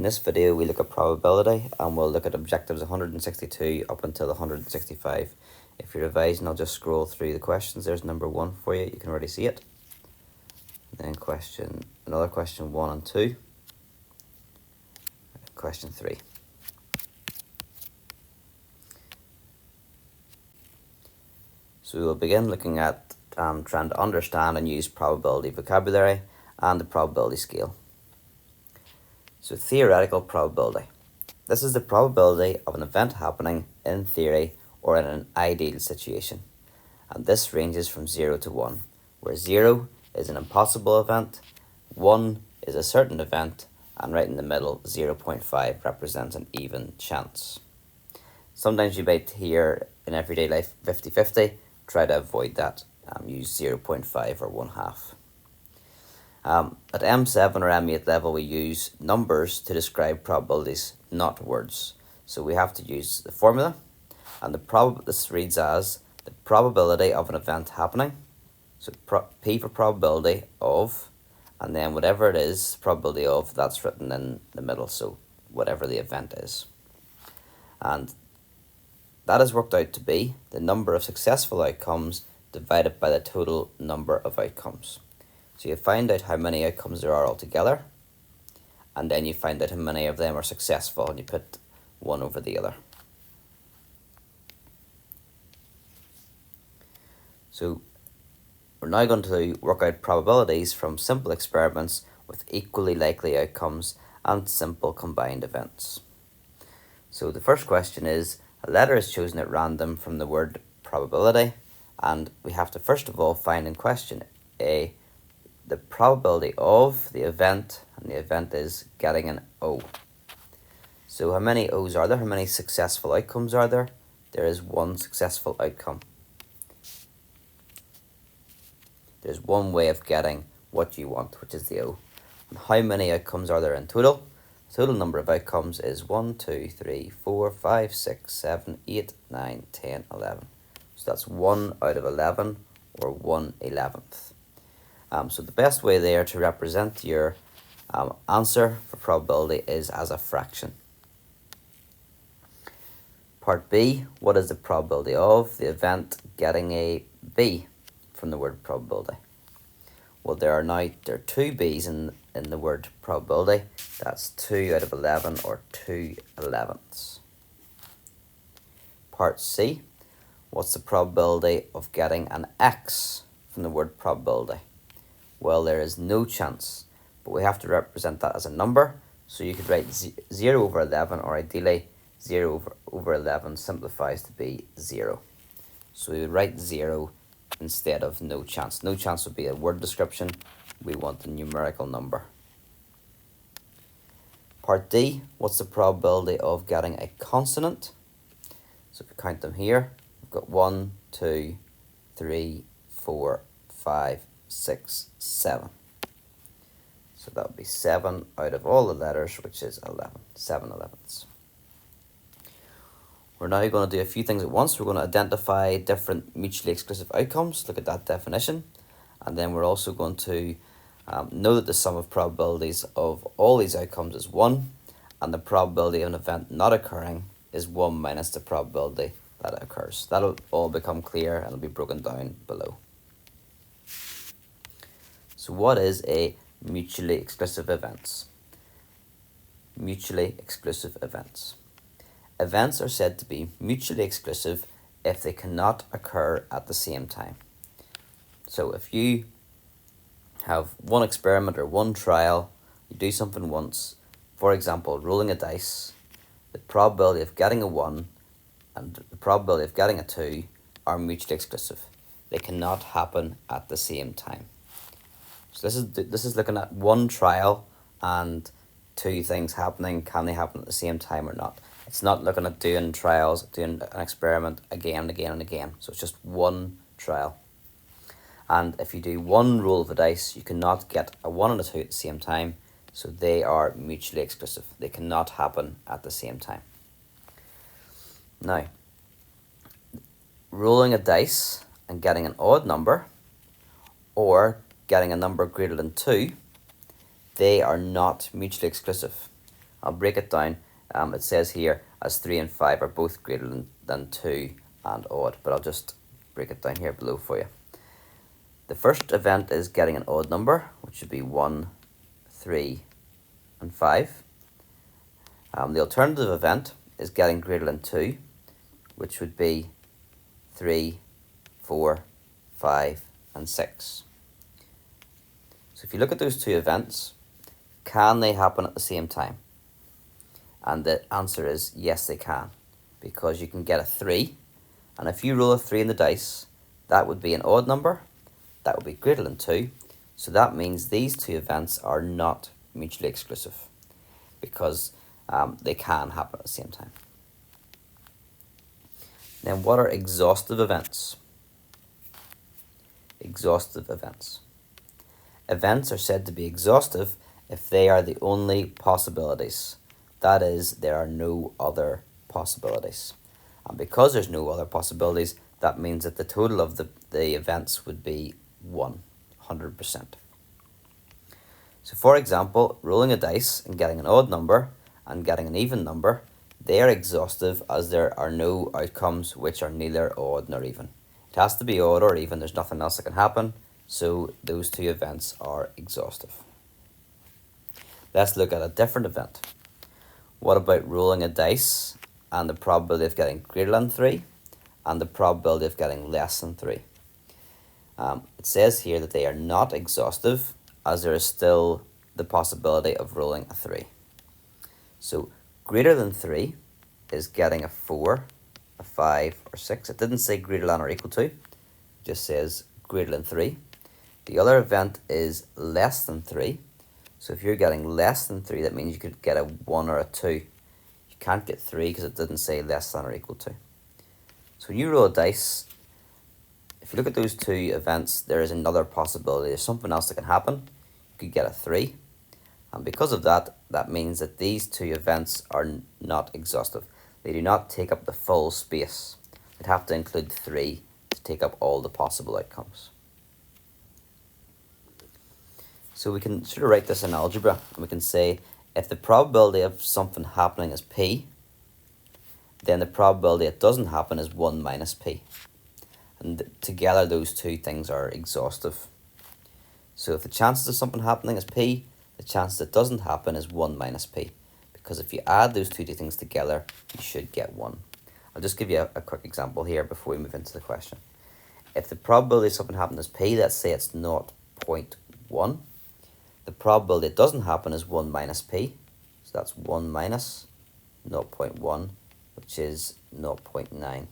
In this video we look at probability and we'll look at objectives 162 up until 165. If you're revising, I'll just scroll through the questions. There's number 1 for you, you can already see it. Then another question 1 and 2. Question 3. So we will begin looking at trying to understand and use probability vocabulary and the probability scale. So theoretical probability. This is the probability of an event happening in theory or in an ideal situation. And this ranges from 0 to 1, where 0 is an impossible event, 1 is a certain event, and right in the middle, 0.5 represents an even chance. Sometimes you might hear in everyday life 50-50, try to avoid that, use 0.5 or 1/2. At M7 or M8 level, we use numbers to describe probabilities, not words. So we have to use the formula, and this reads as the probability of an event happening. So P for probability of, and then whatever it is, probability of, that's written in the middle, so whatever the event is. And that is worked out to be the number of successful outcomes divided by the total number of outcomes. So you find out how many outcomes there are altogether, and then you find out how many of them are successful, and you put one over the other. So we're now going to work out probabilities from simple experiments with equally likely outcomes and simple combined events. So the first question is, a letter is chosen at random from the word probability, and we have to first of all find in question the probability of the event, and the event is getting an O. So how many O's are there? How many successful outcomes are there? There is one successful outcome. There's one way of getting what you want, which is the O. And how many outcomes are there in total? The total number of outcomes is 1, 2, 3, 4, 5, 6, 7, 8, 9, 10, 11. So that's 1 out of 11, or 1/11th. So the best way there to represent your answer for probability is as a fraction. Part B, what is the probability of the event getting a B from the word probability? Well, there are 2 B's in the word probability. That's 2 out of 11, or 2/11ths. Part C, what's the probability of getting an X from the word probability? Well, there is no chance, but we have to represent that as a number. So you could write 0 over 11, or ideally 0 over 11 simplifies to be 0. So we would write 0 instead of no chance. No chance would be a word description. We want a numerical number. Part D, what's the probability of getting a consonant? So if we count them here, we've got 1, 2, 3, 4, 5, 6, 7. So that would be 7 out of all the letters, which is 11, 7/11ths. We're now going to do a few things at once. We're going to identify different mutually exclusive outcomes, look at that definition, and then we're also going to know that the sum of probabilities of all these outcomes is 1, and the probability of an event not occurring is 1 minus the probability that it occurs. That'll all become clear and it'll be broken down below. So what is a mutually exclusive events? Mutually exclusive events. Events are said to be mutually exclusive if they cannot occur at the same time. So if you have one experiment or one trial, you do something once, for example, rolling a dice, the probability of getting a 1 and the probability of getting a 2 are mutually exclusive. They cannot happen at the same time. So this is looking at one trial and 2 things happening. Can they happen at the same time or not? It's not looking at doing trials, doing an experiment again and again and again. So it's just one trial. And if you do one roll of the dice, you cannot get a 1 and a 2 at the same time. So they are mutually exclusive. They cannot happen at the same time. Now, rolling a dice and getting an odd number, or getting a number greater than 2, they are not mutually exclusive. I'll break it down. It says here as 3 and 5 are both greater than 2 and odd, but I'll just break it down here below for you. The first event is getting an odd number, which would be 1, 3, and 5. The alternative event is getting greater than 2, which would be 3, 4, 5, and 6. So if you look at those two events, can they happen at the same time? And the answer is yes, they can, because you can get a 3, and if you roll a 3 in the dice, that would be an odd number, that would be greater than 2, so that means these two events are not mutually exclusive, because they can happen at the same time. Then what are exhaustive events? Exhaustive events. Events are said to be exhaustive if they are the only possibilities. That is, there are no other possibilities. And because there's no other possibilities, that means that the total of the events would be 100%. So for example, rolling a dice and getting an odd number and getting an even number, they are exhaustive as there are no outcomes which are neither odd nor even. It has to be odd or even, there's nothing else that can happen, so those two events are exhaustive. Let's look at a different event. What about rolling a dice and the probability of getting greater than 3 and the probability of getting less than 3? It says here that they are not exhaustive as there is still the possibility of rolling a 3. So greater than 3 is getting a 4, a 5, or 6. It didn't say greater than or equal to, it just says greater than 3. The other event is less than 3. So if you're getting less than 3, that means you could get a 1 or a 2. You can't get 3 because it didn't say less than or equal to. So when you roll a dice, if you look at those two events, there is another possibility. There's something else that can happen. You could get a 3. And because of that, that means that these two events are not exhaustive. They do not take up the full space. They'd have to include 3 to take up all the possible outcomes. So we can sort of write this in algebra, and we can say if the probability of something happening is p, then the probability it doesn't happen is 1 minus p. And together those two things are exhaustive. So if the chances of something happening is p, the chance it doesn't happen is 1 minus p. Because if you add those two things together, you should get 1. I'll just give you a quick example here before we move into the question. If the probability of something happening is p, let's say it's 0.1. The probability it doesn't happen is 1 minus p. So that's 1 minus 0.1, which is 0.9.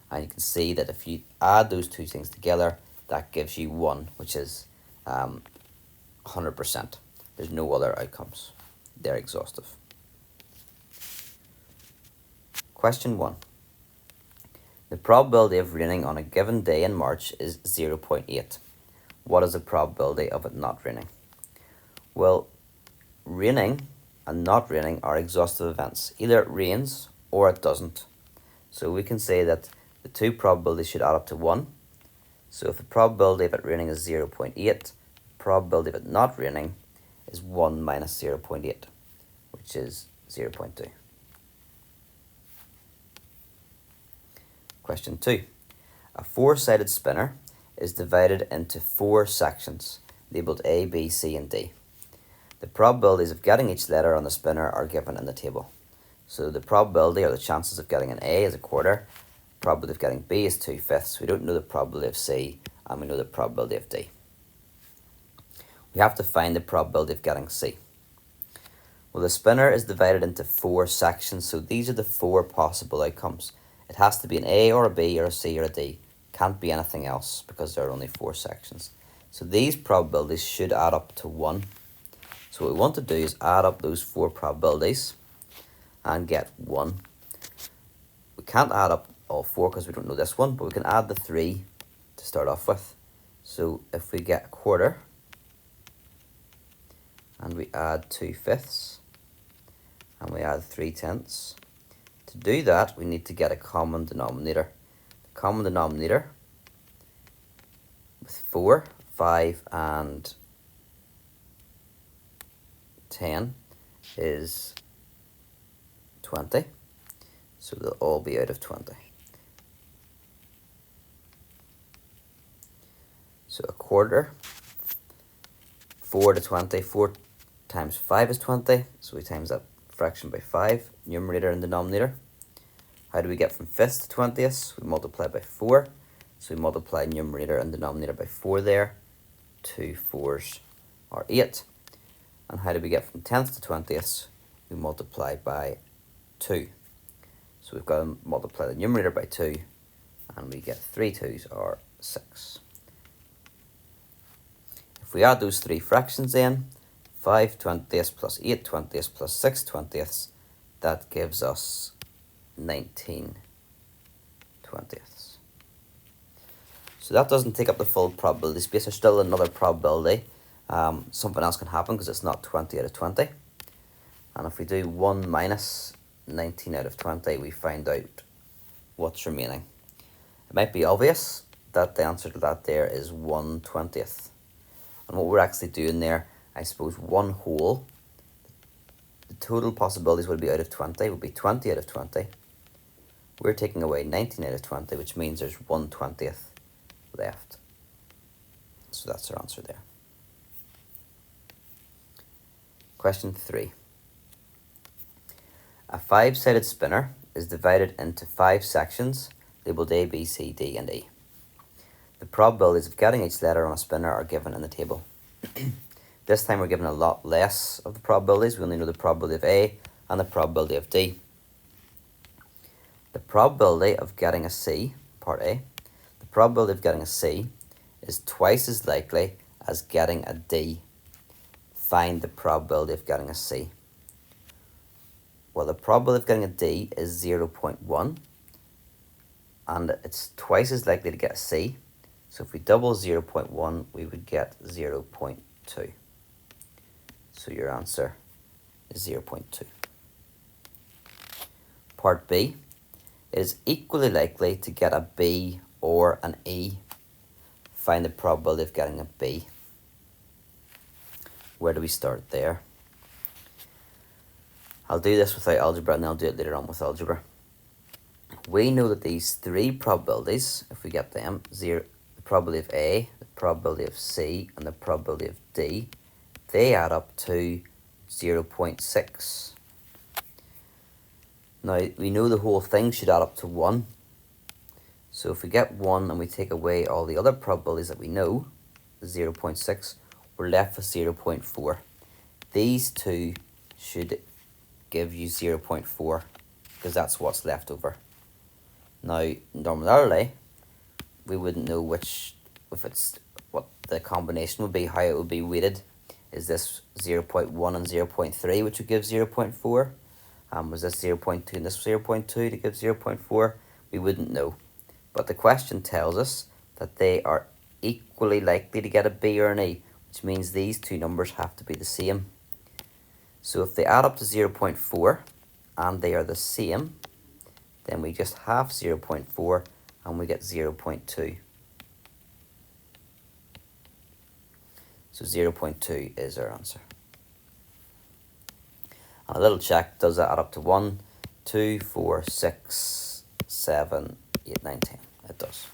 And you can see that if you add those two things together, that gives you 1, which is 100%. There's no other outcomes. They're exhaustive. Question 1. The probability of raining on a given day in March is 0.8. What is the probability of it not raining? Well, raining and not raining are exhaustive events. Either it rains or it doesn't. So we can say that the two probabilities should add up to 1. So if the probability of it raining is 0.8, the probability of it not raining is 1 minus 0.8, which is 0.2. Question 2. A four-sided spinner is divided into 4 sections, labelled A, B, C, and D. The probabilities of getting each letter on the spinner are given in the table. So the probability or the chances of getting an A is a quarter, probability of getting B is 2/5. We don't know the probability of C, and we know the probability of D. We have to find the probability of getting C. Well, the spinner is divided into 4 sections, so these are the 4 possible outcomes. It has to be an A or a B or a C or a D. Can't be anything else because there are only 4 sections. So these probabilities should add up to 1. So what we want to do is add up those 4 probabilities and get 1. We can't add up all 4 because we don't know this one, but we can add the 3 to start off with. So if we get a quarter and we add 2/5 and we add 3/10, to do that we need to get a common denominator. The common denominator with 4, 5 and 10 is 20. So they'll all be out of 20. So a quarter, 4 to 20, 4 times 5 is 20. So we times that fraction by 5, numerator and denominator. How do we get from fifths to 20ths? We multiply by 4. So we multiply numerator and denominator by 4 there. 2 4s are 8. And how do we get from tenths to 20ths? We multiply by 2. So we've got to multiply the numerator by 2, and we get 3 2s or 6. If we add those three fractions in, 5 20ths plus 8 20ths plus 6 20ths, that gives us 19 20ths. So that doesn't take up the full probability space. There's still another probability. Something else can happen because it's not 20 out of 20. And if we do 1 minus 19 out of 20, we find out what's remaining. It might be obvious that the answer to that there is 1/20th. And what we're actually doing there, I suppose 1 whole, the total possibilities would be out of 20, would be 20 out of 20. We're taking away 19 out of 20, which means there's 1/20th left. So that's our answer there. Question 3. A 5-sided spinner is divided into 5 sections labelled A, B, C, D, and E. The probabilities of getting each letter on a spinner are given in the table. This time we're given a lot less of the probabilities. We only know the probability of A and the probability of D. The probability of getting a C, part A, the probability of getting a C is twice as likely as getting a D. Find the probability of getting a C. Well, the probability of getting a D is 0.1, and it's twice as likely to get a C. So if we double 0.1, we would get 0.2. So your answer is 0.2. Part B, it is equally likely to get a B or an E. Find the probability of getting a B. Where do we start there? I'll do this without algebra and then I'll do it later on with algebra. We know that these three probabilities, if we get them, the probability of A, the probability of C, and the probability of D, they add up to 0.6. Now, we know the whole thing should add up to 1. So if we get 1 and we take away all the other probabilities that we know, 0.6, we're left with 0.4. These two should give you 0.4 because that's what's left over. Now, normally, we wouldn't know which, if it's what the combination would be, how it would be weighted. Is this 0.1 and 0.3, which would give 0.4? Was this 0.2 and this 0.2 to give 0.4? We wouldn't know. But the question tells us that they are equally likely to get a B or an E, which means these two numbers have to be the same. So if they add up to 0.4 and they are the same, then we just half 0.4 and we get 0.2. So 0.2 is our answer. And a little check, does that add up to 1, 2, 4, 6, 7, 8, 9, 10? It does.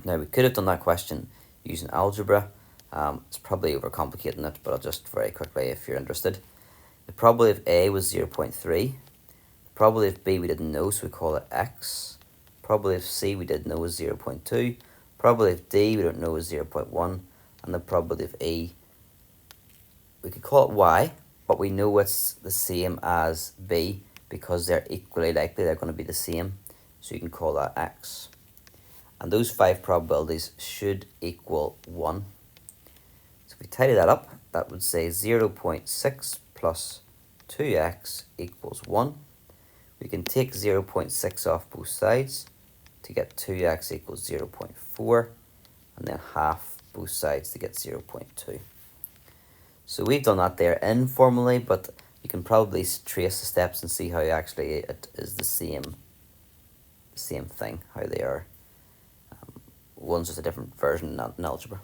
Now we could have done that question using algebra. It's probably overcomplicating it, but I'll just very quickly if you're interested. The probability of A was 0.3. The probability of B we didn't know, so we call it X. Probability of C we did know was 0.2. Probability of D we don't know is 0.1. And the probability of E, we could call it Y, but we know it's the same as B because they're equally likely, they're going to be the same. So you can call that X. And those 5 probabilities should equal 1. So if we tidy that up, that would say 0.6 plus 2x equals 1. We can take 0.6 off both sides to get 2x equals 0.4, and then half both sides to get 0.2. So we've done that there informally, but you can probably trace the steps and see how actually it is the same thing, how they are. One's just a different version in algebra.